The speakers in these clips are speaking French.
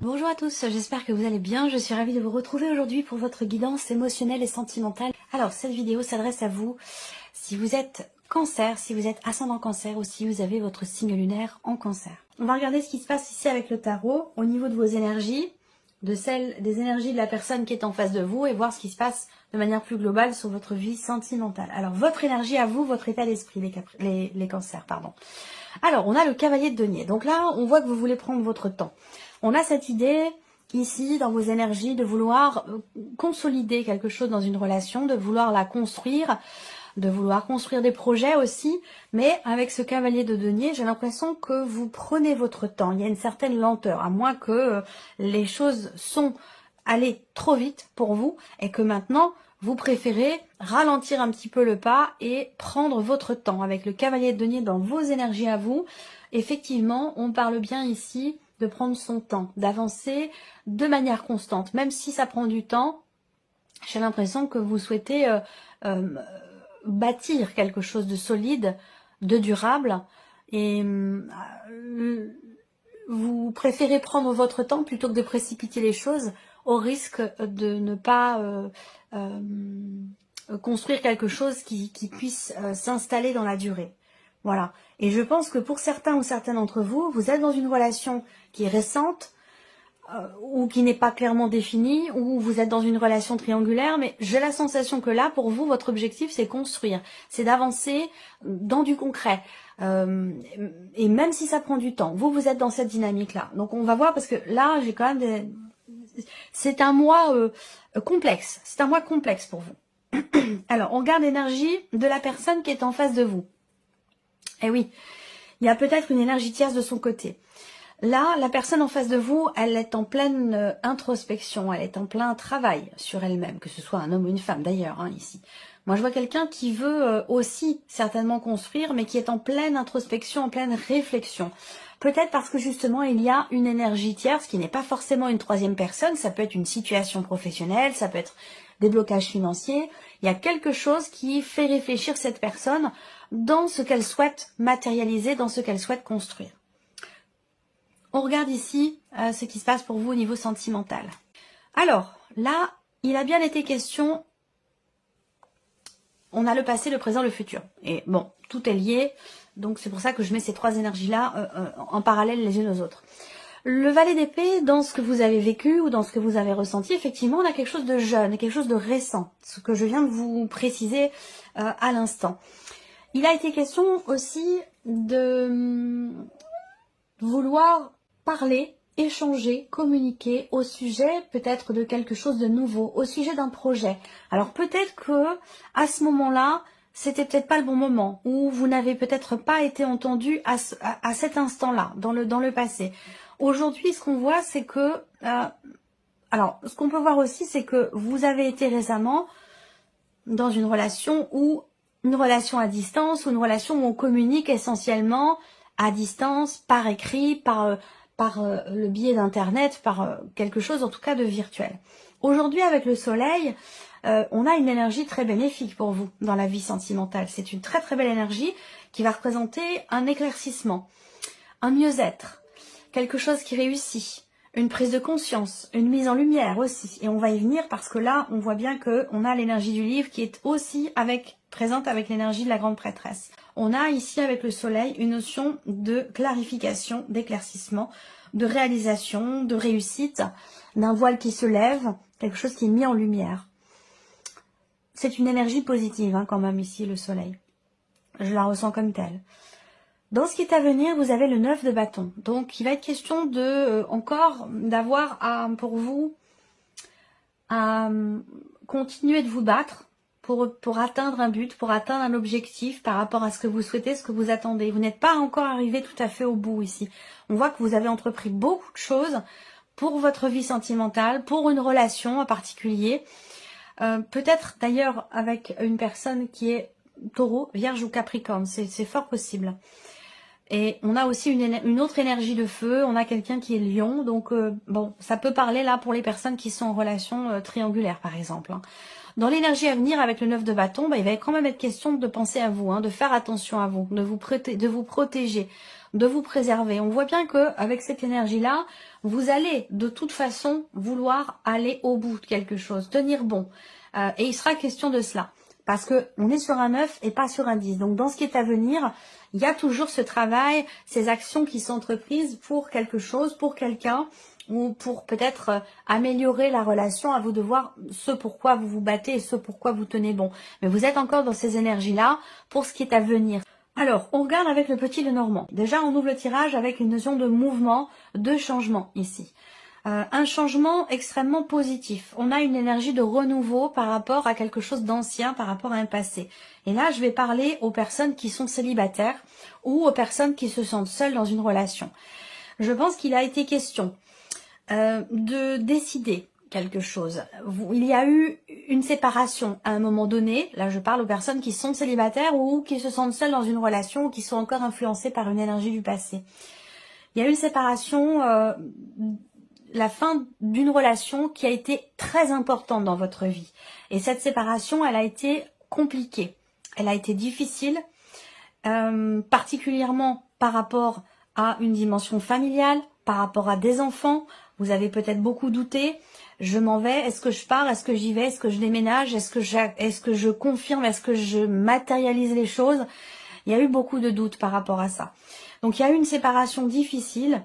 Bonjour à tous, j'espère que vous allez bien. Je suis ravie de vous retrouver aujourd'hui pour votre guidance émotionnelle et sentimentale. Alors, cette vidéo s'adresse à vous si vous êtes cancer, si vous êtes ascendant cancer ou si vous avez votre signe lunaire en cancer. On va regarder ce qui se passe ici avec le tarot au niveau de vos énergies, de celles des énergies de la personne qui est en face de vous et voir ce qui se passe de manière plus globale sur votre vie sentimentale. Alors, votre énergie à vous, votre état d'esprit, les cancers, pardon. Alors, on a le cavalier de denier. Donc là, on voit que vous voulez prendre votre temps. On a cette idée ici dans vos énergies de vouloir consolider quelque chose dans une relation, de vouloir la construire, de vouloir construire des projets aussi. Mais avec ce cavalier de denier, j'ai l'impression que vous prenez votre temps. Il y a une certaine lenteur, à moins que les choses sont allées trop vite pour vous et que maintenant, vous préférez ralentir un petit peu le pas et prendre votre temps. Avec le cavalier de denier dans vos énergies à vous, effectivement, on parle bien ici de prendre son temps, d'avancer de manière constante. Même si ça prend du temps, j'ai l'impression que vous souhaitez bâtir quelque chose de solide, de durable, et vous préférez prendre votre temps plutôt que de précipiter les choses au risque de ne pas construire quelque chose qui puisse s'installer dans la durée. Voilà. Et je pense que pour certains ou certaines d'entre vous, vous êtes dans une relation qui est récente ou qui n'est pas clairement définie, ou vous êtes dans une relation triangulaire, mais j'ai la sensation que là, pour vous, votre objectif, c'est construire, c'est d'avancer dans du concret. Et même si ça prend du temps, vous êtes dans cette dynamique-là. Donc on va voir, parce que là, j'ai quand même c'est un mois complexe. C'est un mois complexe pour vous. Alors, on regarde l'énergie de la personne qui est en face de vous. Eh oui, il y a peut-être une énergie tierce de son côté. Là, la personne en face de vous, elle est en pleine introspection, elle est en plein travail sur elle-même, que ce soit un homme ou une femme d'ailleurs, hein, ici. Moi, je vois quelqu'un qui veut aussi certainement construire, mais qui est en pleine introspection, en pleine réflexion. Peut-être parce que justement, il y a une énergie tierce qui n'est pas forcément une troisième personne, ça peut être une situation professionnelle, ça peut être des blocages financiers. Il y a quelque chose qui fait réfléchir cette personne dans ce qu'elle souhaite matérialiser, dans ce qu'elle souhaite construire. On regarde ici ce qui se passe pour vous au niveau sentimental. Alors, là, il a bien été question, on a le passé, le présent, le futur. Et bon, tout est lié, donc c'est pour ça que je mets ces trois énergies-là en parallèle les unes aux autres. Le valet d'épée, dans ce que vous avez vécu ou dans ce que vous avez ressenti, effectivement, on a quelque chose de jeune, quelque chose de récent, ce que je viens de vous préciser à l'instant. Il a été question aussi de vouloir parler, échanger, communiquer au sujet peut-être de quelque chose de nouveau, au sujet d'un projet. Alors peut-être que à ce moment-là, c'était peut-être pas le bon moment, ou vous n'avez peut-être pas été entendu à cet instant-là, dans le passé. Aujourd'hui, ce qu'on voit, c'est que... alors, ce qu'on peut voir aussi, c'est que vous avez été récemment dans une relation à distance, ou une relation où on communique essentiellement à distance, par écrit, par le biais d'internet, par quelque chose en tout cas de virtuel. Aujourd'hui, avec le soleil, on a une énergie très bénéfique pour vous dans la vie sentimentale. C'est une très très belle énergie qui va représenter un éclaircissement, un mieux-être, quelque chose qui réussit, une prise de conscience, une mise en lumière aussi. Et on va y venir parce que là, on voit bien qu'on a l'énergie du livre qui est aussi présente avec l'énergie de la grande prêtresse. On a ici avec le soleil une notion de clarification, d'éclaircissement, de réalisation, de réussite, d'un voile qui se lève, quelque chose qui est mis en lumière. C'est une énergie positive quand même ici le soleil. Je la ressens comme telle. Dans ce qui est à venir, vous avez le 9 de bâton. Donc il va être question de encore d'avoir pour vous à continuer de vous battre pour atteindre un but, pour atteindre un objectif par rapport à ce que vous souhaitez, ce que vous attendez. Vous n'êtes pas encore arrivé tout à fait au bout ici. On voit que vous avez entrepris beaucoup de choses pour votre vie sentimentale, pour une relation en particulier. Peut-être d'ailleurs avec une personne qui est taureau, vierge ou capricorne. C'est fort possible. Et on a aussi une autre énergie de feu, on a quelqu'un qui est lion, donc bon, ça peut parler là pour les personnes qui sont en relation triangulaire par exemple. Dans l'énergie à venir avec le 9 de bâton, il va quand même être question de penser à vous, de faire attention à vous, de vous protéger, de vous préserver. On voit bien que avec cette énergie-là, vous allez de toute façon vouloir aller au bout de quelque chose, tenir bon. Et il sera question de cela. Parce que on est sur un 9 et pas sur un 10. Donc dans ce qui est à venir, il y a toujours ce travail, ces actions qui sont entreprises pour quelque chose, pour quelqu'un, ou pour peut-être améliorer la relation, à vous de voir ce pourquoi vous vous battez et ce pourquoi vous tenez bon. Mais vous êtes encore dans ces énergies-là pour ce qui est à venir. Alors, on regarde avec le petit Lenormand. Déjà, on ouvre le tirage avec une notion de mouvement, de changement ici. Un changement extrêmement positif. On a une énergie de renouveau par rapport à quelque chose d'ancien, par rapport à un passé. Et là, je vais parler aux personnes qui sont célibataires ou aux personnes qui se sentent seules dans une relation. Je pense qu'il a été question de décider quelque chose. Il y a eu une séparation à un moment donné. Là, je parle aux personnes qui sont célibataires ou qui se sentent seules dans une relation ou qui sont encore influencées par une énergie du passé. Il y a eu une séparation, la fin d'une relation qui a été très importante dans votre vie. Et cette séparation, elle a été compliquée. Elle a été difficile, particulièrement par rapport à une dimension familiale, par rapport à des enfants. Vous avez peut-être beaucoup douté. Je m'en vais, est-ce que je pars, est-ce que j'y vais, est-ce que je déménage, est-ce que je confirme, est-ce que je matérialise les choses? Il y a eu beaucoup de doutes par rapport à ça. Donc il y a eu une séparation difficile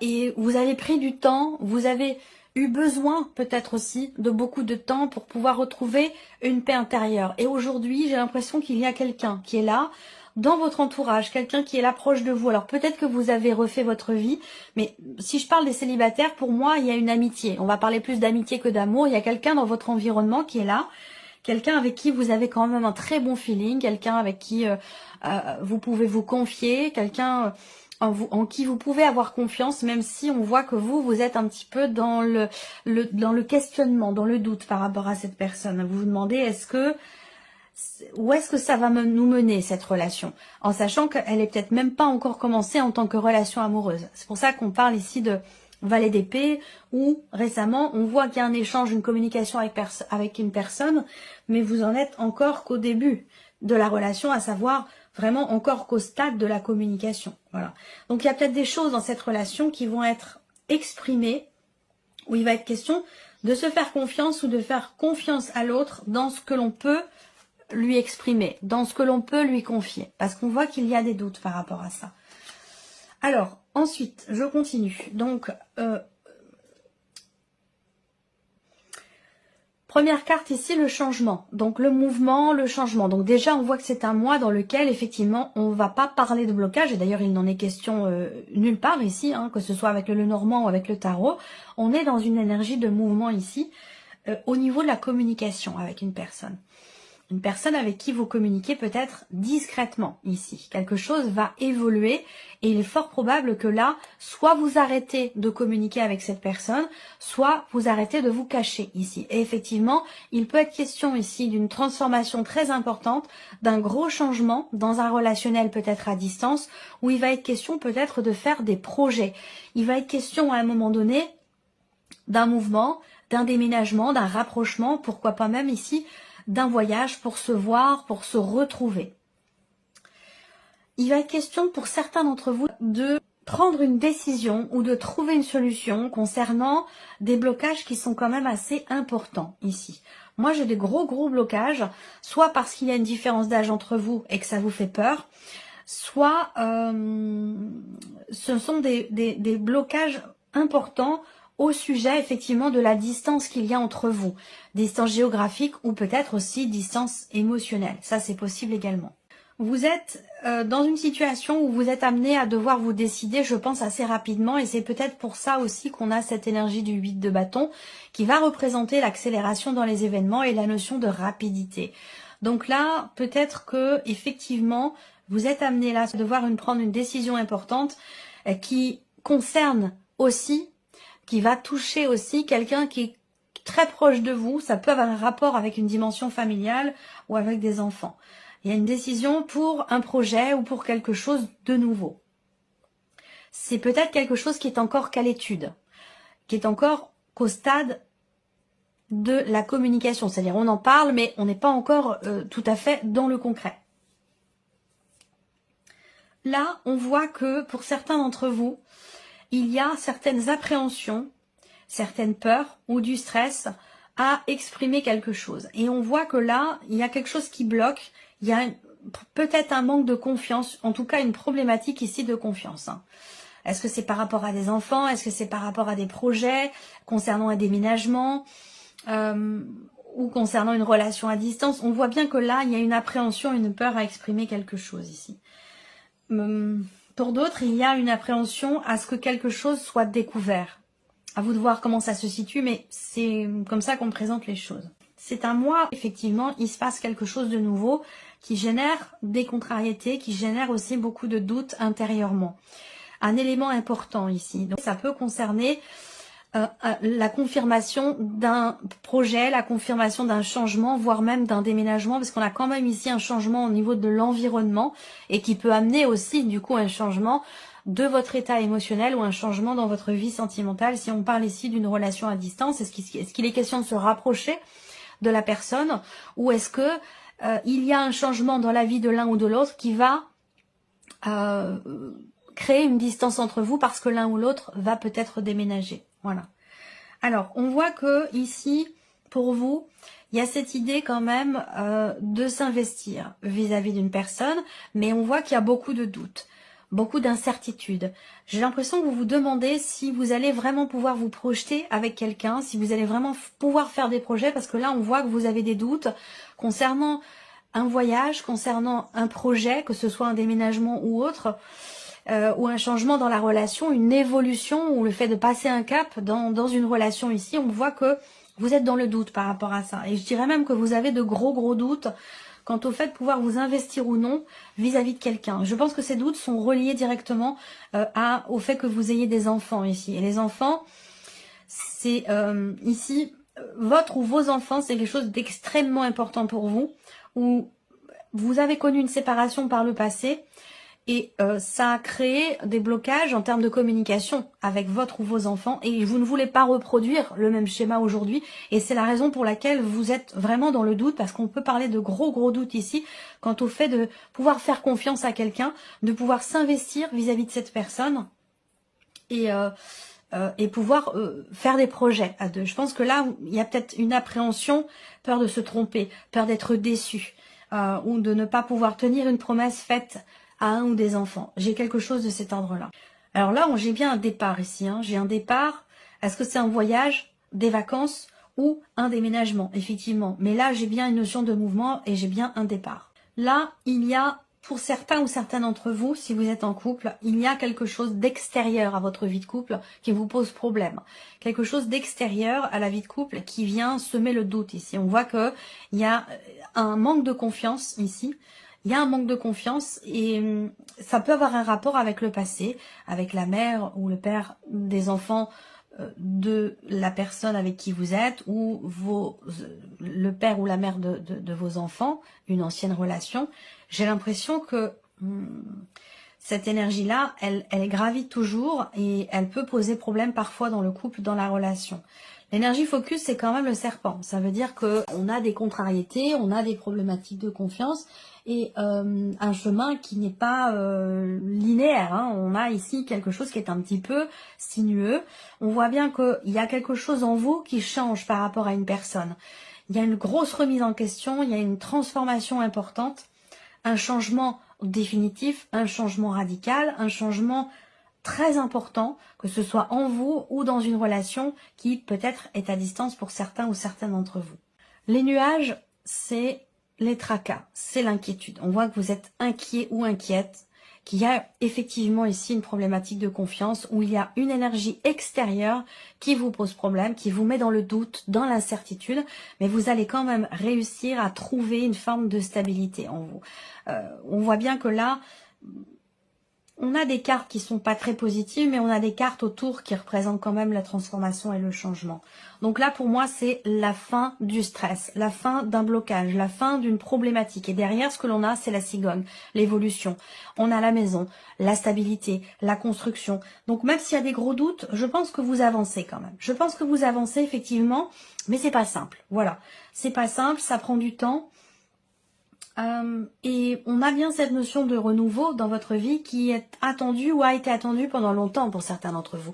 et vous avez pris du temps, vous avez eu besoin peut-être aussi de beaucoup de temps pour pouvoir retrouver une paix intérieure. Et aujourd'hui, j'ai l'impression qu'il y a quelqu'un qui est là, dans votre entourage, quelqu'un qui est là proche de vous. Alors peut-être que vous avez refait votre vie, mais si je parle des célibataires, pour moi, il y a une amitié. On va parler plus d'amitié que d'amour. Il y a quelqu'un dans votre environnement qui est là, quelqu'un avec qui vous avez quand même un très bon feeling, quelqu'un avec qui vous pouvez vous confier, quelqu'un en qui vous pouvez avoir confiance, même si on voit que vous êtes un petit peu dans dans le questionnement, dans le doute par rapport à cette personne. Vous vous demandez où est-ce que ça va nous mener cette relation, en sachant qu'elle est peut-être même pas encore commencée en tant que relation amoureuse. C'est pour ça qu'on parle ici de valet d'épée, où récemment on voit qu'il y a un échange, une communication avec une personne, mais vous en êtes encore qu'au début de la relation, à savoir vraiment encore qu'au stade de la communication. Voilà. Donc il y a peut-être des choses dans cette relation qui vont être exprimées, où il va être question de se faire confiance ou de faire confiance à l'autre dans ce que l'on peut lui exprimer, dans ce que l'on peut lui confier, parce qu'on voit qu'il y a des doutes par rapport à ça. Alors, ensuite, je continue. Donc, première carte ici, le changement. Donc, le mouvement, le changement. Donc, déjà, on voit que c'est un mois dans lequel, effectivement, on ne va pas parler de blocage. Et d'ailleurs, il n'en est question nulle part ici, hein, que ce soit avec le Lenormand ou avec le tarot. On est dans une énergie de mouvement ici, au niveau de la communication avec une personne. Une personne avec qui vous communiquez peut-être discrètement ici. Quelque chose va évoluer et il est fort probable que là, soit vous arrêtez de communiquer avec cette personne, soit vous arrêtez de vous cacher ici. Et effectivement, il peut être question ici d'une transformation très importante, d'un gros changement dans un relationnel peut-être à distance, où il va être question peut-être de faire des projets. Il va être question à un moment donné d'un mouvement, d'un déménagement, d'un rapprochement, pourquoi pas même ici d'un voyage pour se voir, pour se retrouver. Il va être question pour certains d'entre vous de prendre une décision ou de trouver une solution concernant des blocages qui sont quand même assez importants ici. Moi, j'ai des gros blocages, soit parce qu'il y a une différence d'âge entre vous et que ça vous fait peur, soit ce sont des blocages importants au sujet effectivement de la distance qu'il y a entre vous, distance géographique ou peut-être aussi distance émotionnelle, ça c'est possible également. Vous êtes dans une situation où vous êtes amené à devoir vous décider, je pense assez rapidement, et c'est peut-être pour ça aussi qu'on a cette énergie du 8 de bâton qui va représenter l'accélération dans les événements et la notion de rapidité. Donc là, peut-être que effectivement, vous êtes amené là à devoir prendre une décision importante qui concerne aussi, qui va toucher aussi quelqu'un qui est très proche de vous. Ça peut avoir un rapport avec une dimension familiale ou avec des enfants. Il y a une décision pour un projet ou pour quelque chose de nouveau. C'est peut-être quelque chose qui est encore qu'à l'étude, qui est encore qu'au stade de la communication. C'est-à-dire on en parle, mais on n'est pas encore tout à fait dans le concret. Là, on voit que pour certains d'entre vous, il y a certaines appréhensions, certaines peurs ou du stress à exprimer quelque chose. Et on voit que là, il y a quelque chose qui bloque, il y a peut-être un manque de confiance, en tout cas une problématique ici de confiance. Est-ce que c'est par rapport à des enfants? Est-ce que c'est par rapport à des projets concernant un déménagement ou concernant une relation à distance? On voit bien que là, il y a une appréhension, une peur à exprimer quelque chose ici. Pour d'autres, il y a une appréhension à ce que quelque chose soit découvert. À vous de voir comment ça se situe, mais c'est comme ça qu'on présente les choses. C'est un mois, effectivement, il se passe quelque chose de nouveau qui génère des contrariétés, qui génère aussi beaucoup de doutes intérieurement. Un élément important ici. Donc, ça peut concerner la confirmation d'un projet, la confirmation d'un changement, voire même d'un déménagement, parce qu'on a quand même ici un changement au niveau de l'environnement et qui peut amener aussi du coup un changement de votre état émotionnel ou un changement dans votre vie sentimentale. Si on parle ici d'une relation à distance, est-ce qu'il est question de se rapprocher de la personne ou est-ce que il y a un changement dans la vie de l'un ou de l'autre qui va créer une distance entre vous parce que l'un ou l'autre va peut-être déménager. Voilà. Alors, on voit que ici, pour vous, il y a cette idée quand même de s'investir vis-à-vis d'une personne, mais on voit qu'il y a beaucoup de doutes, beaucoup d'incertitudes. J'ai l'impression que vous vous demandez si vous allez vraiment pouvoir vous projeter avec quelqu'un, si vous allez vraiment pouvoir faire des projets, parce que là, on voit que vous avez des doutes concernant un voyage, concernant un projet, que ce soit un déménagement ou autre, ou un changement dans la relation, une évolution, ou le fait de passer un cap dans une relation ici, on voit que vous êtes dans le doute par rapport à ça. Et je dirais même que vous avez de gros doutes quant au fait de pouvoir vous investir ou non vis-à-vis de quelqu'un. Je pense que ces doutes sont reliés directement au fait que vous ayez des enfants ici. Et les enfants, c'est ici, votre ou vos enfants, c'est quelque chose d'extrêmement important pour vous, où vous avez connu une séparation par le passé, et ça a créé des blocages en termes de communication avec votre ou vos enfants et vous ne voulez pas reproduire le même schéma aujourd'hui et c'est la raison pour laquelle vous êtes vraiment dans le doute parce qu'on peut parler de gros doutes ici quant au fait de pouvoir faire confiance à quelqu'un, de pouvoir s'investir vis-à-vis de cette personne et pouvoir faire des projets à deux. Je pense que là, il y a peut-être une appréhension, peur de se tromper, peur d'être déçu ou de ne pas pouvoir tenir une promesse faite à un ou des enfants. J'ai quelque chose de cet ordre-là. Alors là, j'ai bien un départ ici. J'ai un départ. Est-ce que c'est un voyage, des vacances ou un déménagement? Effectivement. Mais là, j'ai bien une notion de mouvement et j'ai bien un départ. Là, il y a, pour certains ou certaines d'entre vous, si vous êtes en couple, il y a quelque chose d'extérieur à votre vie de couple qui vous pose problème. Quelque chose d'extérieur à la vie de couple qui vient semer le doute ici. On voit qu'il y a un manque de confiance ici. Il y a un manque de confiance et ça peut avoir un rapport avec le passé, avec la mère ou le père des enfants de la personne avec qui vous êtes ou le père ou la mère de vos enfants, une ancienne relation. J'ai l'impression que cette énergie-là, elle gravite toujours et elle peut poser problème parfois dans le couple, dans la relation. L'énergie focus, c'est quand même le serpent. Ça veut dire qu'on a des contrariétés, on a des problématiques de confiance et un chemin qui n'est pas linéaire. On a ici quelque chose qui est un petit peu sinueux. On voit bien qu'il y a quelque chose en vous qui change par rapport à une personne. Il y a une grosse remise en question, il y a une transformation importante, un changement définitif, un changement radical, un changement très important, que ce soit en vous ou dans une relation qui peut-être est à distance pour certains ou certaines d'entre vous. Les nuages, c'est les tracas, c'est l'inquiétude. On voit que vous êtes inquiet ou inquiète, qu'il y a effectivement ici une problématique de confiance où il y a une énergie extérieure qui vous pose problème, qui vous met dans le doute, dans l'incertitude, mais vous allez quand même réussir à trouver une forme de stabilité en vous. On voit bien que là, on a des cartes qui sont pas très positives, mais on a des cartes autour qui représentent quand même la transformation et le changement. Donc là, pour moi, c'est la fin du stress, la fin d'un blocage, la fin d'une problématique. Et derrière, ce que l'on a, c'est la cigogne, l'évolution. On a la maison, la stabilité, la construction. Donc même s'il y a des gros doutes, je pense que vous avancez quand même. Je pense que vous avancez effectivement, mais c'est pas simple. Voilà, c'est pas simple, ça prend du temps. Et on a bien cette notion de renouveau dans votre vie qui est attendue ou a été attendue pendant longtemps pour certains d'entre vous.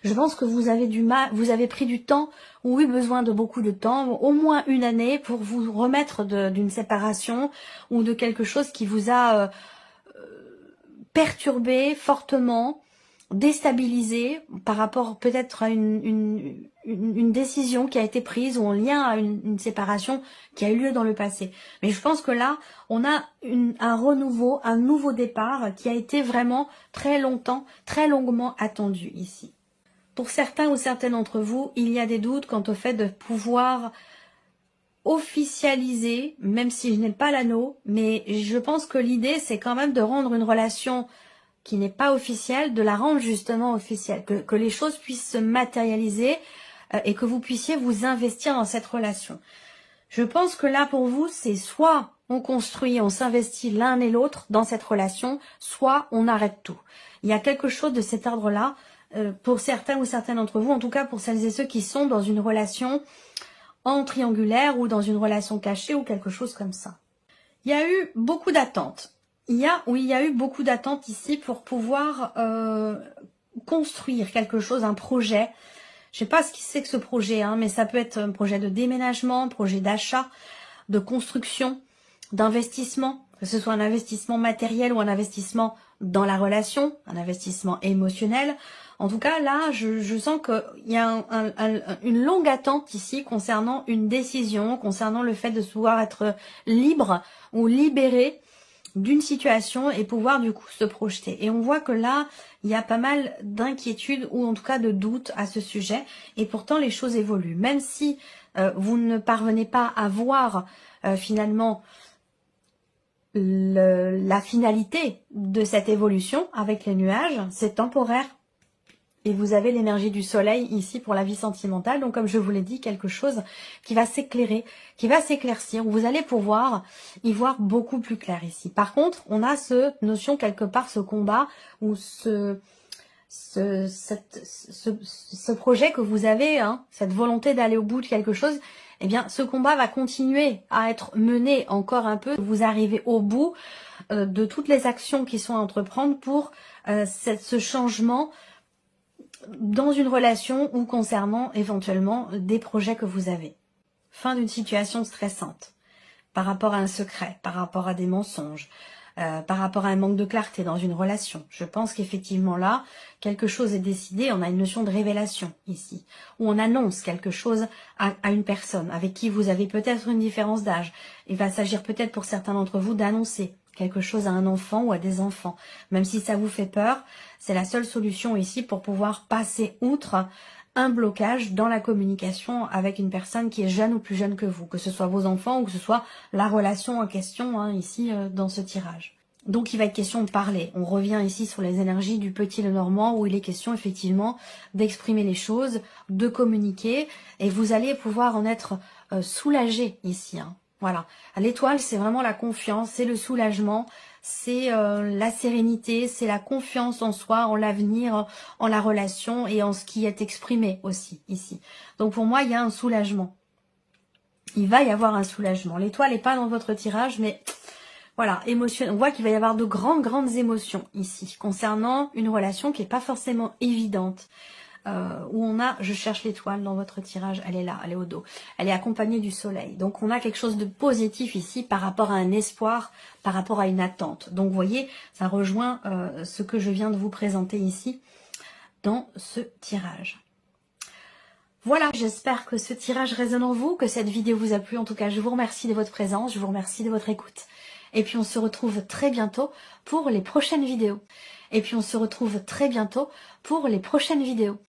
Je pense que vous avez du mal, vous avez pris du temps ou eu besoin de beaucoup de temps, au moins une année pour vous remettre d'une séparation ou de quelque chose qui vous a perturbé fortement, déstabilisé par rapport peut-être à une décision qui a été prise ou en lien à une séparation qui a eu lieu dans le passé. Mais je pense que là, on a un renouveau, un nouveau départ qui a été vraiment très longtemps, très longuement attendu ici. Pour certains ou certaines d'entre vous, il y a des doutes quant au fait de pouvoir officialiser, même si je n'ai pas l'anneau, mais je pense que l'idée c'est quand même de rendre une relation qui n'est pas officielle, de la rendre justement officielle, que les choses puissent se matérialiser et que vous puissiez vous investir dans cette relation. Je pense que là pour vous, c'est soit on construit, on s'investit l'un et l'autre dans cette relation, soit on arrête tout. Il y a quelque chose de cet ordre-là pour certains ou certaines d'entre vous, en tout cas pour celles et ceux qui sont dans une relation en triangulaire ou dans une relation cachée ou quelque chose comme ça. Il y a eu beaucoup d'attentes. Il y a eu beaucoup d'attentes ici pour pouvoir construire quelque chose, un projet. Je sais pas ce que c'est que ce projet, mais ça peut être un projet de déménagement, projet d'achat, de construction, d'investissement, que ce soit un investissement matériel ou un investissement dans la relation, un investissement émotionnel. En tout cas, là, je sens qu'il y a une longue attente ici concernant une décision, concernant le fait de pouvoir être libre ou libéré d'une situation et pouvoir du coup se projeter. Et on voit que là, il y a pas mal d'inquiétudes ou en tout cas de doutes à ce sujet. Et pourtant, les choses évoluent. Même si vous ne parvenez pas à voir finalement la finalité de cette évolution avec les nuages, c'est temporaire. Et vous avez l'énergie du soleil ici pour la vie sentimentale. Donc comme je vous l'ai dit, quelque chose qui va s'éclairer, qui va s'éclaircir, où vous allez pouvoir y voir beaucoup plus clair ici. Par contre, on a cette notion quelque part, ce combat, ou ce projet que vous avez, cette volonté d'aller au bout de quelque chose, eh bien ce combat va continuer à être mené encore un peu. Vous arrivez au bout de toutes les actions qui sont à entreprendre pour ce changement dans une relation ou concernant éventuellement des projets que vous avez. Fin d'une situation stressante par rapport à un secret, par rapport à des mensonges, par rapport à un manque de clarté dans une relation. Je pense qu'effectivement là, quelque chose est décidé, on a une notion de révélation ici, où on annonce quelque chose à une personne avec qui vous avez peut-être une différence d'âge. Il va s'agir peut-être pour certains d'entre vous d'annoncer quelque chose à un enfant ou à des enfants. Même si ça vous fait peur, c'est la seule solution ici pour pouvoir passer outre un blocage dans la communication avec une personne qui est jeune ou plus jeune que vous, que ce soit vos enfants ou que ce soit la relation en question ici dans ce tirage. Donc il va être question de parler. On revient ici sur les énergies du petit Lenormand où il est question effectivement d'exprimer les choses, de communiquer et vous allez pouvoir en être soulagé ici. Voilà, l'étoile c'est vraiment la confiance, c'est le soulagement, c'est la sérénité, c'est la confiance en soi, en l'avenir, en la relation et en ce qui est exprimé aussi ici. Donc pour moi il y a un soulagement, il va y avoir un soulagement. L'étoile n'est pas dans votre tirage mais voilà, émotion. On voit qu'il va y avoir de grandes émotions ici concernant une relation qui n'est pas forcément évidente. Où on a, je cherche l'étoile dans votre tirage, elle est là, elle est au dos, elle est accompagnée du soleil, donc on a quelque chose de positif ici par rapport à un espoir, par rapport à une attente. Donc vous voyez, ça rejoint ce que je viens de vous présenter ici dans ce tirage. Voilà, j'espère que ce tirage résonne en vous, que cette vidéo vous a plu. En tout cas, je vous remercie de votre présence, je vous remercie de votre écoute. Et puis on se retrouve très bientôt pour les prochaines vidéos.